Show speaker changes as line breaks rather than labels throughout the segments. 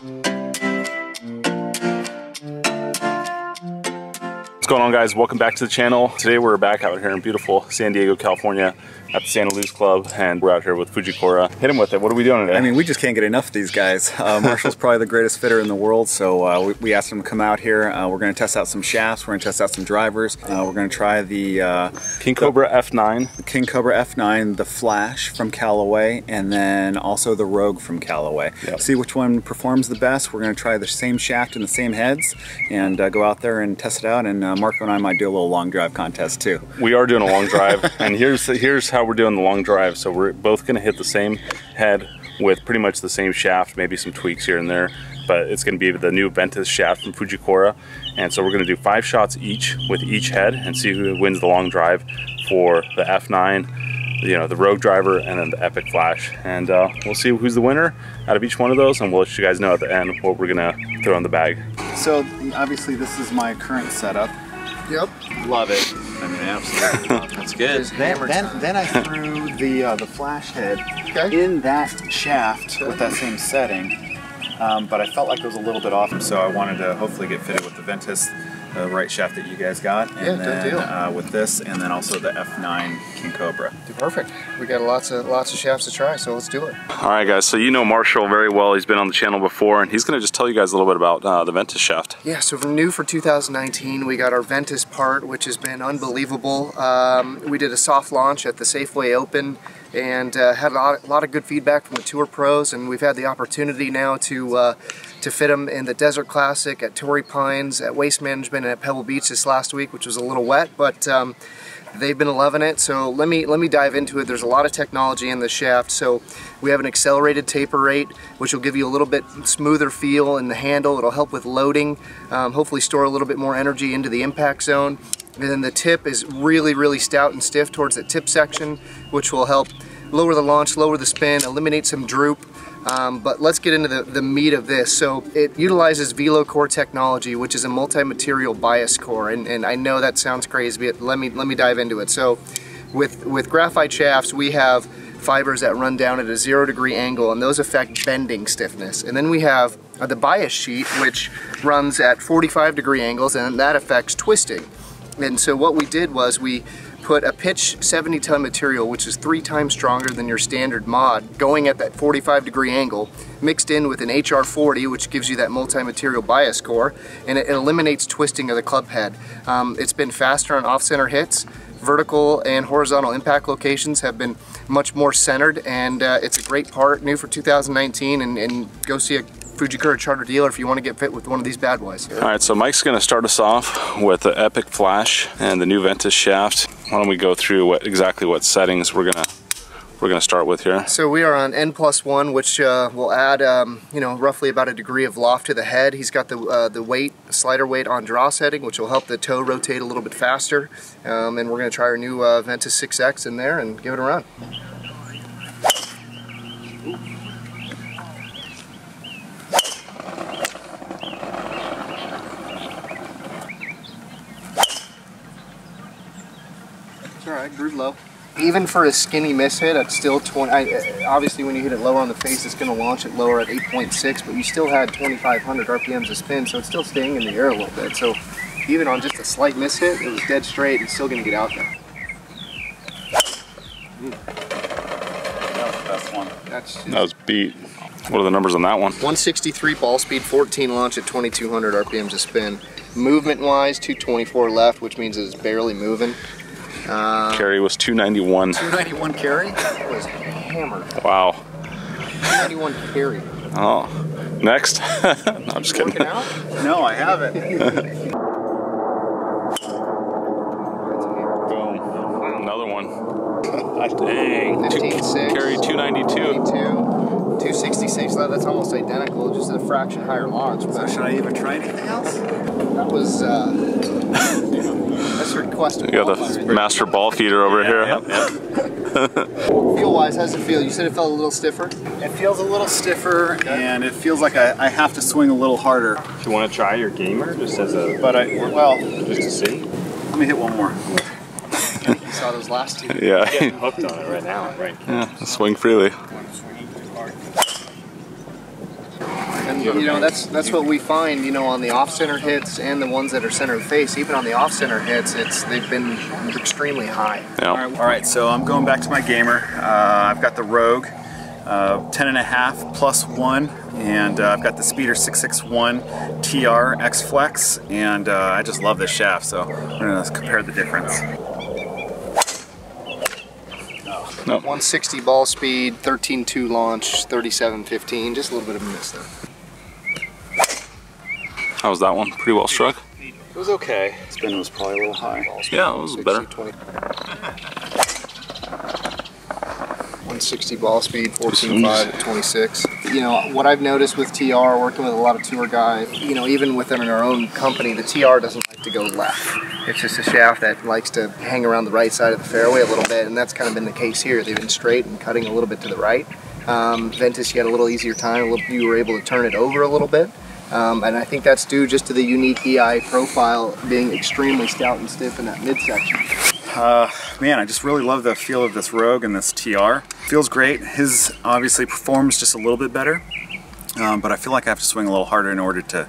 What's going on, guys? Welcome back to the channel. Today we're back out here in beautiful San Diego, California at the Santaluz Club, and we're out here with Fujikura. Hit him with it. What are we doing today?
I mean, we just can't get enough of these guys. Marshall's probably the greatest fitter in the world, so we asked him to come out here. We're going to test out some shafts, we're going to test out some drivers. We're going to try the
King Cobra F9.
The King Cobra F9, the Flash from Callaway, and then also the Rogue from Callaway. Yep. See which one performs the best. We're going to try the same shaft and the same heads, and go out there and test it out. And Marco and I might do a little long drive contest too.
We are doing a long drive, and here's how we're doing the long drive. So we're both going to hit the same head with pretty much the same shaft, maybe some tweaks here and there, but it's going to be the new Ventus shaft from Fujikura. And so we're going to do 5 shots each with each head and see who wins the long drive for the F9, you know, the Rogue driver, and then the Epic Flash. And we'll see who's the winner out of each one of those, and we'll let you guys know at the end what we're going to throw in the bag.
So obviously this is my current setup.
Yep.
Love it. I mean, absolutely.
That's good.
Then I threw the Flash head in that shaft with that same setting, but I felt like it was a little bit off, so I wanted to hopefully get fitted with the Ventus, the right shaft that you guys got, and then with this, and then also the F9 King Cobra.
Perfect. We got lots of shafts to try, so let's do it.
All right, guys. So you know Marshall very well. He's been on the channel before, and he's going to just tell you guys a little bit about the Ventus shaft.
Yeah. So for new for 2019, we got our Ventus part, which has been unbelievable. We did a soft launch at the Safeway Open, and had a lot of good feedback from the tour pros, and we've had the opportunity now to fit them in the Desert Classic, at Torrey Pines, at Waste Management, and at Pebble Beach this last week, which was a little wet, but they've been loving it. So let me dive into it. There's a lot of technology in the shaft. So we have an accelerated taper rate, which will give you a little bit smoother feel in the handle. It'll help with loading, hopefully store a little bit more energy into the impact zone. And then the tip is really stout and stiff towards the tip section, which will help lower the launch, lower the spin, eliminate some droop. But let's get into the meat of this. So it utilizes VeloCore technology, which is a multi-material bias core, and I know that sounds crazy, but let me dive into it. So with graphite shafts, we have fibers that run down at a 0-degree angle, and those affect bending stiffness. And then we have the bias sheet, which runs at 45-degree angles, and that affects twisting. And so what we did was we put a pitch 70-ton material, which is 3 times stronger than your standard mod, going at that 45-degree angle, mixed in with an HR40, which gives you that multi-material bias core, and it eliminates twisting of the club head. It's been faster on off-center hits. Vertical and horizontal impact locations have been much more centered, and it's a great part, new for 2019, and go see a Fujikura Charter dealer if you want to get fit with one of these bad boys.
All right, so Mike's going to start us off with the Epic Flash and the new Ventus shaft. Why don't we go through exactly what settings we're gonna start with here?
So we are on N+1, which will add you know, roughly about a degree of loft to the head. He's got the weight, slider weight on draw setting, which will help the toe rotate a little bit faster. And we're going to try our new Ventus 6X in there and give it a run. Alright, groove low. Even for a skinny miss hit at still 20, obviously when you hit it lower on the face, it's going to launch it lower at 8.6, but you still had 2,500 RPMs of spin, so it's still staying in the air a little bit. So even on just a slight miss hit, it was dead straight and still going to get out there.
That was the best one.
That was beat. What are the numbers on that one?
163 ball speed, 14 launch at 2,200 RPMs of spin. Movement wise, 224 left, which means it's barely moving.
Carry was 291.
291 carry? That was hammered.
Wow.
291 carry.
Oh. Next? No, I'm just kidding.
Working out?
No, I haven't.
Boom. Another one. Dang.
15.6.
Carry 292.
266. That's almost identical, just at a fraction higher launch.
So should I even try anything else?
That was that's a request.
You got the master ball feeder over here.
Feel-wise, how's it feel? You said it felt a little stiffer?
It feels a little stiffer, and it feels like I have to swing a little harder.
Do you want to try your gamer just as a...
well,
just to see?
Let me hit one more.
You saw those last two.
Yeah.
I'm getting hooked on it right now. Right.
Yeah, swing freely.
And You know, that's what we find, you know, on the off-center hits and the ones that are center of face. Even on the off-center hits, they've been extremely high.
Yeah.
All right, so I'm going back to my gamer. I've got the Rogue 10.5 plus 1, and I've got the Speeder 661 TR X Flex, and I just love this shaft, so we're gonna compare the difference.
No.
160 ball speed, 13.2 launch, 37.15, just a little bit of a miss there.
How was that one? Pretty well struck?
It was okay. Spin was probably a little high.
Yeah, it was better.
160 ball speed, 14.5 at 26. You know, what I've noticed with TR, working with a lot of tour guys, you know, even within our own company, the TR doesn't like to go left. It's just a shaft that likes to hang around the right side of the fairway a little bit, and that's kind of been the case here. They've been straight and cutting a little bit to the right. Ventus, you had a little easier time. You were able to turn it over a little bit. And I think that's due just to the unique EI profile being extremely stout and stiff in that midsection.
Man, I just really love the feel of this Rogue and this TR. Feels great. His obviously performs just a little bit better, but I feel like I have to swing a little harder in order to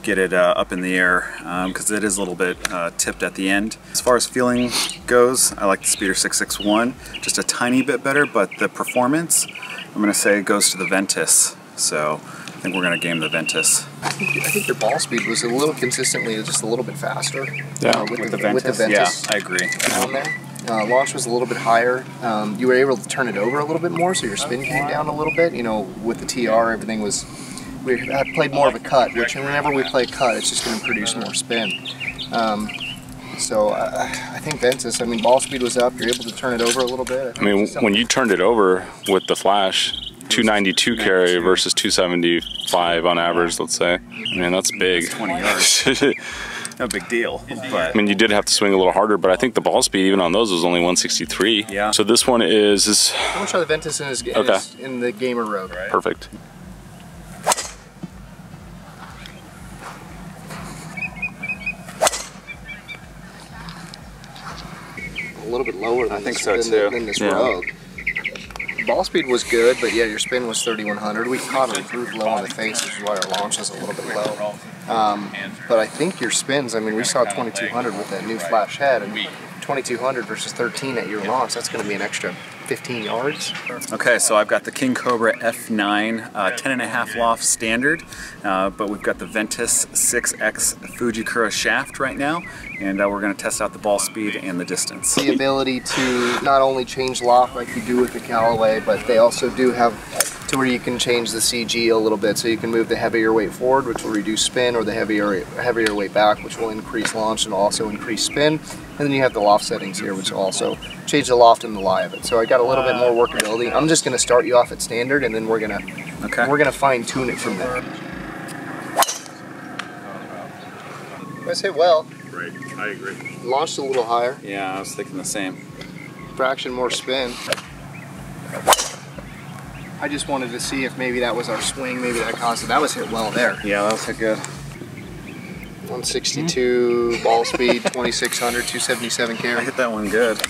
get it up in the air, because it is a little bit tipped at the end. As far as feeling goes, I like the Speeder 661 just a tiny bit better, but the performance, I'm going to say, goes to the Ventus. So I think we're going to game the Ventus.
I think your ball speed was a little consistently just a little bit faster.
Yeah,
with the Ventus. Yeah, I agree.
On there. Launch was a little bit higher. You were able to turn it over a little bit more, so your spin came down a little bit. You know, with the TR, everything was, we had played more of a cut, which whenever we play cut, it's just going to produce more spin. So I think Ventus, I mean, ball speed was up. You're able to turn it over a little bit.
I mean, when you turned it over with the flash, 292 carry versus 275 on average, let's say. I mean, that's big.
20 yards. No big deal. But
I mean, you did have to swing a little harder, but I think the ball speed, even on those, was only 163.
Yeah.
So this one is
I'm going to try the Ventus in the Gamer Rogue. Right?
Perfect.
A little bit lower than,
I think so too.
Than this Rogue. Ball speed was good, but yeah, your spin was 3,100. We caught it groove low on the face, which is why our launch is a little bit low. But I think your spins, I mean, we saw 2,200 with that new flash head, and 2,200 versus 13 at your launch, that's going to be an extra 15 yards.
Okay, so I've got the King Cobra F9 10.5 loft standard, but we've got the Ventus 6X Fujikura shaft right now, and we're going to test out the ball speed and the distance.
The ability to not only change loft like you do with the Callaway, but they also do have to where you can change the CG a little bit, so you can move the heavier weight forward, which will reduce spin, or the heavier weight back, which will increase launch and also increase spin. And then you have the loft settings here, which will also change the loft and the lie of it. So I got a little bit more workability. I'm just going to start you off at standard, and then we're gonna fine tune it from there. I say well.
Right, I agree.
Launched a little higher.
Yeah, I was thinking the same.
Fraction more spin. I just wanted to see if maybe that was our swing, maybe that caused it. That was hit well there.
Yeah, that was hit good.
162 ball speed, 2,600, 277 carry.
I hit that one good.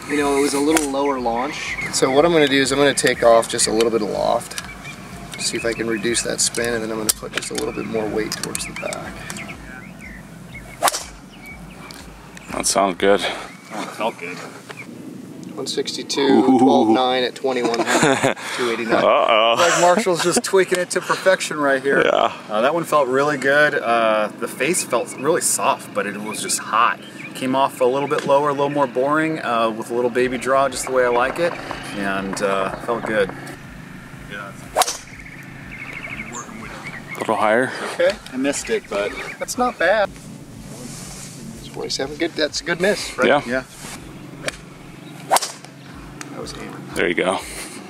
You know, it was a little lower launch. So what I'm going to do is I'm going to take off just a little bit of loft. See if I can reduce that spin, and then I'm going to put just a little bit more weight towards the back.
That sounds good.
Oh, it felt good.
162, 12.9 at 2,100, 289.
Uh-oh.
Greg Marshall's just tweaking it to perfection right here.
Yeah.
That one felt really good. The face felt really soft, but it was just hot. Came off a little bit lower, a little more boring, with a little baby draw, just the way I like it, and felt good.
A little higher.
Okay,
I missed it, but
that's not bad. 27, good. That's a good miss, right?
Yeah.
yeah.
That was hammered.
There you go.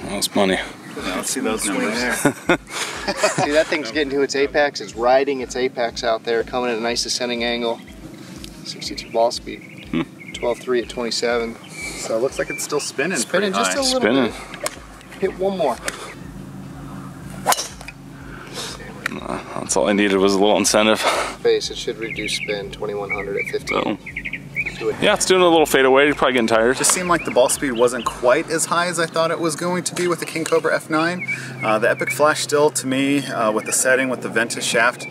That was money.
Yeah, let's see those numbers.
See, that thing's getting to its apex. It's riding its apex out there, coming at a nice descending angle. 62 ball speed. 12.3 at 27.
So it looks like it's still spinning.
Spinning just a little
Spinning.
bit. Hit one more.
That's all I needed was a little incentive.
Face, it should reduce spin, 2,100 at 15.
So,
to it.
Yeah, it's doing a little fade away. You're probably getting tired.
Just seemed like the ball speed wasn't quite as high as I thought it was going to be with the King Cobra F9. The Epic Flash still, to me, with the setting, with the Ventus shaft,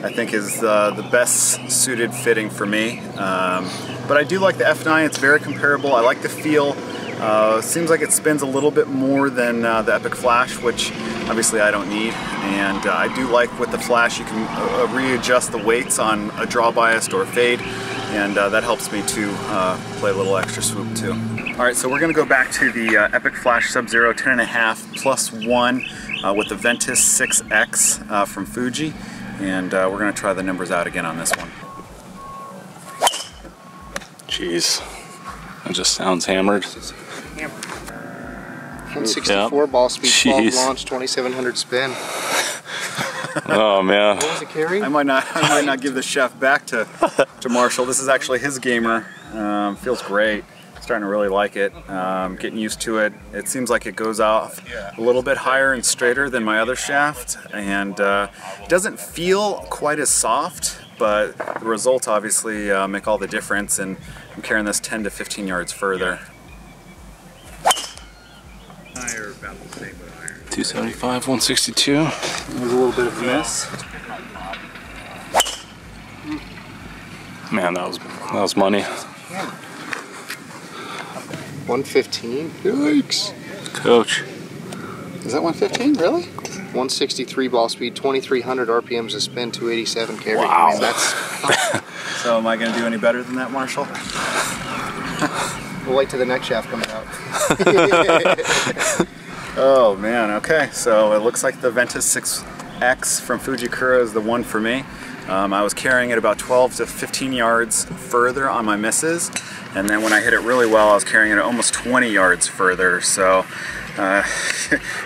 I think is the best suited fitting for me. But I do like the F9. It's very comparable. I like the feel. Seems like it spins a little bit more than the Epic Flash, which obviously I don't need. And I do like with the Flash you can readjust the weights on a draw biased or fade, and that helps me to play a little extra swoop too. Alright, so we're going to go back to the Epic Flash Sub-Zero 10.5 plus 1 with the Ventus 6X from Fuji, and we're going to try the numbers out again on this one.
Jeez, it just sounds hammered.
164 ball speed, 12 launch, 2700 spin.
Oh man.
What was it carrying?
I might not give the shaft back to Marshall. This is actually his gamer. Feels great. Starting to really like it. Getting used to it. It seems like it goes off a little bit higher and straighter than my other shaft, and doesn't feel quite as soft, but the results obviously make all the difference, and I'm carrying this 10 to 15 yards further.
275, 162.
There's a little bit of a miss.
Man, that was money.
115. Yikes.
Coach.
Is that 115? Really?
163 ball speed, 2300 RPMs a spin, 287 carry.
Wow.
I mean, that's.
So am I going to do any better than that, Marshall?
We'll wait till the next shaft comes out.
Oh man, okay. So it looks like the Ventus 6X from Fujikura is the one for me. I was carrying it about 12 to 15 yards further on my misses, and then when I hit it really well, I was carrying it almost 20 yards further. So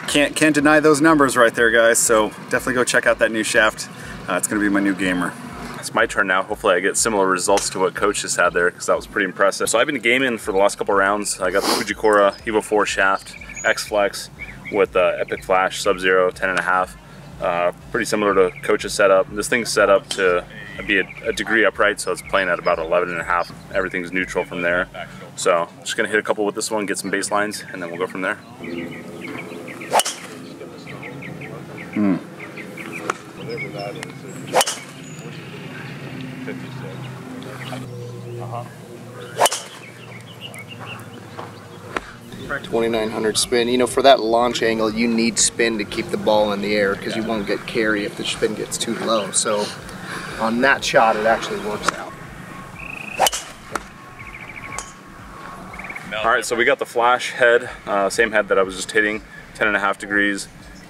can't deny those numbers right there, guys. So definitely go check out that new shaft. It's going to be my new gamer.
It's my turn now. Hopefully I get similar results to what Coach just had there, because that was pretty impressive. So I've been gaming for the last couple rounds. I got the Fujikura Evo 4 shaft, X-Flex with Epic Flash Sub-Zero 10.5. Pretty similar to Coach's setup. This thing's set up to be a degree upright, so it's playing at about 11.5. Everything's neutral from there. So just gonna hit a couple with this one, get some bass lines, and then we'll go from there.
2900 spin. You know, for that launch angle, you need spin to keep the ball in the air, because you won't get carry if the spin gets too low. So on that shot, it actually works out.
All right, so we got the Flash head, same head that I was just hitting, 10.5 degrees,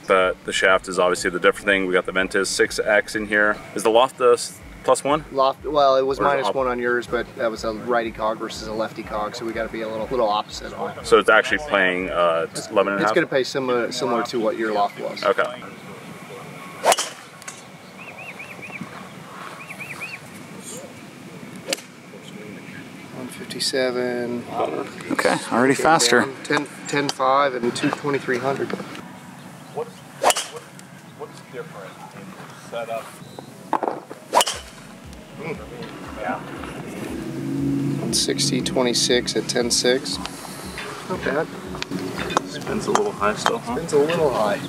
but the shaft is obviously the different thing. We got the Ventus 6X in here. Is the loft the +1?
Loft, well, it was -1 on yours, but that was a righty cog versus a lefty cog, so we got to be a little opposite on it.
So it's actually playing 11.5?
It's going to play similar to what your loft was.
Okay.
$157.
Okay, already faster.
10.5 and 2300.
What's different in setup? Yeah.
160.26 at 10.6. Not bad.
Spins a little high still, huh?
Spins a little high.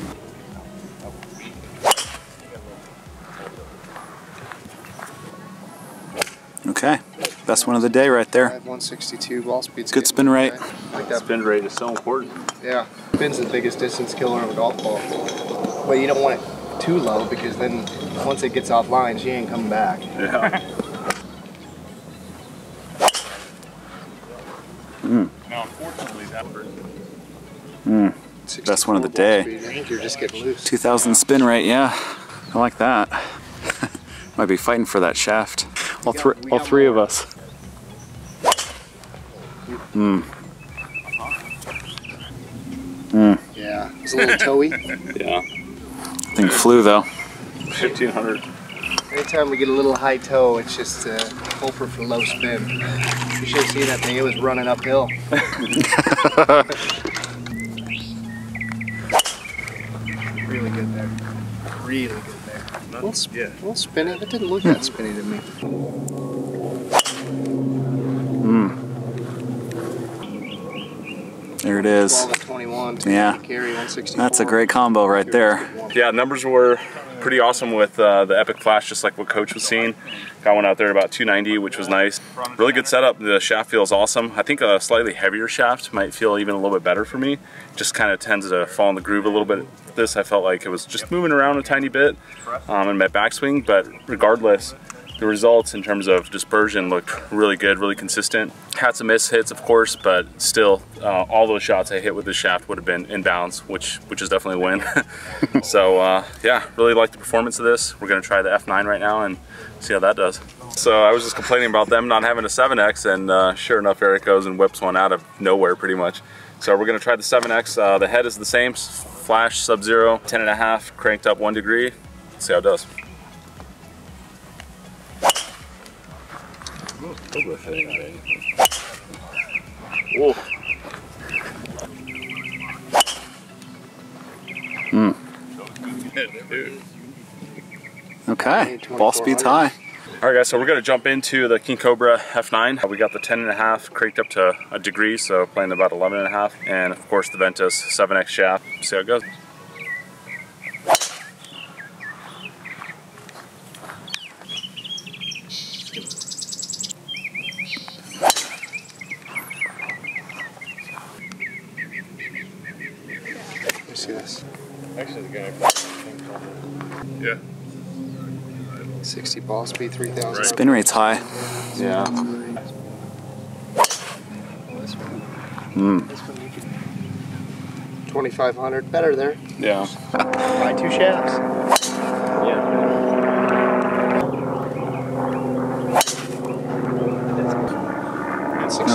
Okay, best one of the day right there.
162 ball speed.
Good spin rate.
Like that.
Spin rate is so important.
Yeah, spin's the biggest distance killer of a golf ball. But you don't want it too low, because then once it gets offline, she ain't coming back.
Yeah. Now, unfortunately, that
Best one of the day.
I think you're just getting loose.
2000 spin rate, yeah. I like that. Might be fighting for that shaft. All three of us.
Yeah, it's a little toey.
Yeah.
Thing flew though.
1500.
Anytime we get a little high toe, it's just hope for low spin. You should have seen that thing, it was running uphill. Really good there. Really good there. A little spinny, it didn't look that spinny to me.
There it is.
12 and 21.
Yeah.
Carry 164.
That's a great combo right there.
Yeah, numbers were pretty awesome with the Epic Flash, just like what Coach was seeing. Got one out there at about 290, which was nice. Really good setup. The shaft feels awesome. I think a slightly heavier shaft might feel even a little bit better for me. Just kind of tends to fall in the groove a little bit. This, I felt like it was just moving around a tiny bit in my backswing, but regardless, the results in terms of dispersion looked really good, really consistent. Had some miss hits, of course, but still, all those shots I hit with the shaft would have been in bounds, which is definitely a win. So yeah, really like the performance of this. We're gonna try the F9 right now and see how that does. So I was just complaining about them not having a 7X, and sure enough, Eric goes and whips one out of nowhere pretty much. So we're gonna try the 7X. The head is the same, Flash Sub-Zero, 10.5, cranked up 1 degree. Let's see how it does.
Cobra fitting already.
Whoa.
Okay, ball speed's high.
All right guys, so we're gonna jump into the King Cobra F9. We got the 10.5 cranked up to a degree, so playing about 11.5. And of course the Ventus 7X shaft. See how it goes.
See this.
Actually, the guy.
Yeah.
60 ball speed, 3,000.
Spin rate's high.
Yeah.
This one you could 2,500. Better there.
Yeah.
Buy 2 shafts.
Yeah.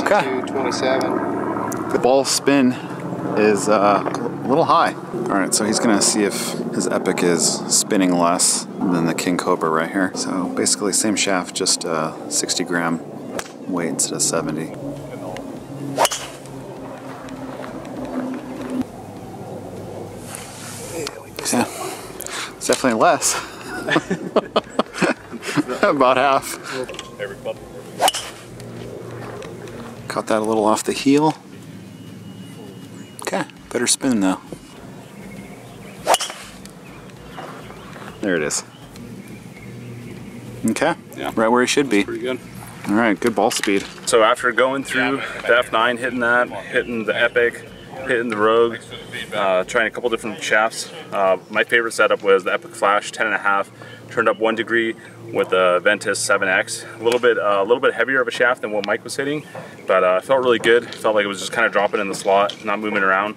Okay.
27.
The ball spin is a little high. All right, so he's gonna see if his Epic is spinning less than the King Cobra right here. So basically same shaft, just 60 gram weight instead of 70. Yeah, it's definitely less. About half. Caught that a little off the heel. Okay, better spin though. There it is. Okay,
Yeah.
right where he should be.
Pretty good.
All right, good ball speed.
So after going through the F9, hitting that, hitting the Epic, hitting the Rogue, trying a couple different shafts, my favorite setup was the Epic Flash 10.5, turned up 1 degree with the Ventus 7X. A little bit heavier of a shaft than what Mike was hitting, but it felt really good. Felt like it was just kind of dropping in the slot, not moving around,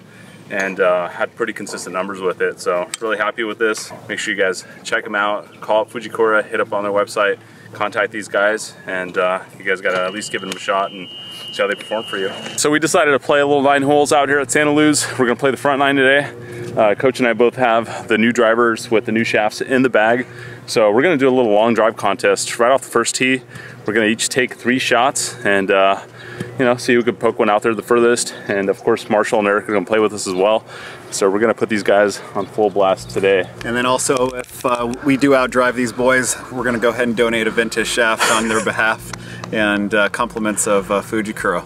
and had pretty consistent numbers with it. So really happy with this. Make sure you guys check them out. Call up Fujikura, hit up on their website, contact these guys, and you guys gotta at least give them a shot and see how they perform for you. So we decided to play a little 9 holes out here at Santaluz. We're gonna play the front 9 today. Coach and I both have the new drivers with the new shafts in the bag. So we're gonna do a little long drive contest right off the first tee. We're gonna each take 3 shots and you know, see who can poke one out there the furthest. And of course, Marshall and Eric are gonna play with us as well. So we're gonna put these guys on full blast today.
And then also, if we do outdrive these boys, we're gonna go ahead and donate a vintage shaft on their behalf, and compliments of Fujikura.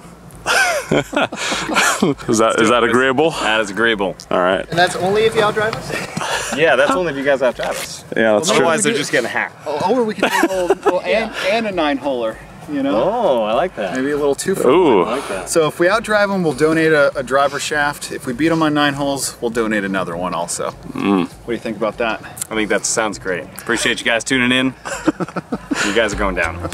Is that agreeable?
That is agreeable.
All right.
And that's only if you outdrive us?
Yeah, that's only if you guys have to have us.
Yeah, that's true.
Otherwise, they're just getting hacked.
Or we could do
And a 9-holer, you know?
Oh, I like that.
Maybe a little 2 for
Ooh.
I like that.
So if we outdrive them, we'll donate a driver shaft. If we beat them on 9 holes, we'll donate another one also. What do you think about that?
I think that sounds great. Appreciate you guys tuning in. You guys are going down.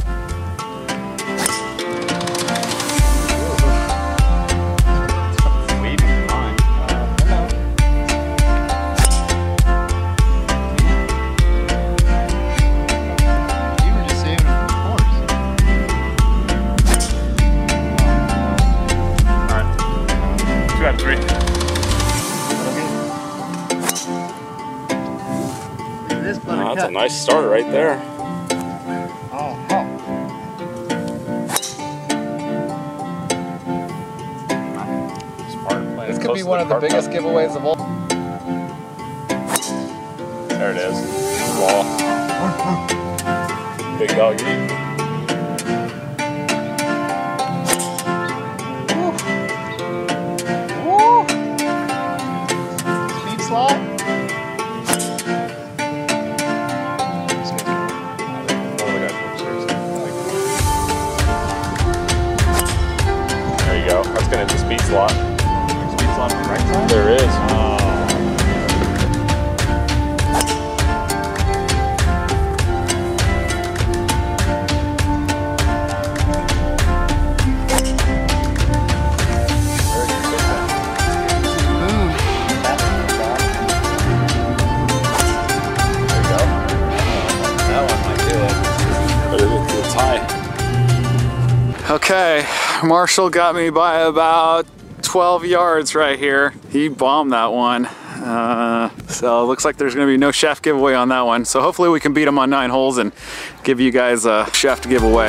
That's a nice start right there.
This could be one of the biggest giveaways of all.
There it is. Ball. Big doggy. looking at the speed slot.
Speed slot on the right side?
There is.
Okay, Marshall got me by about 12 yards right here. He bombed that one. So it looks like there's gonna be no shaft giveaway on that one. So hopefully we can beat him on 9 holes and give you guys a shaft giveaway.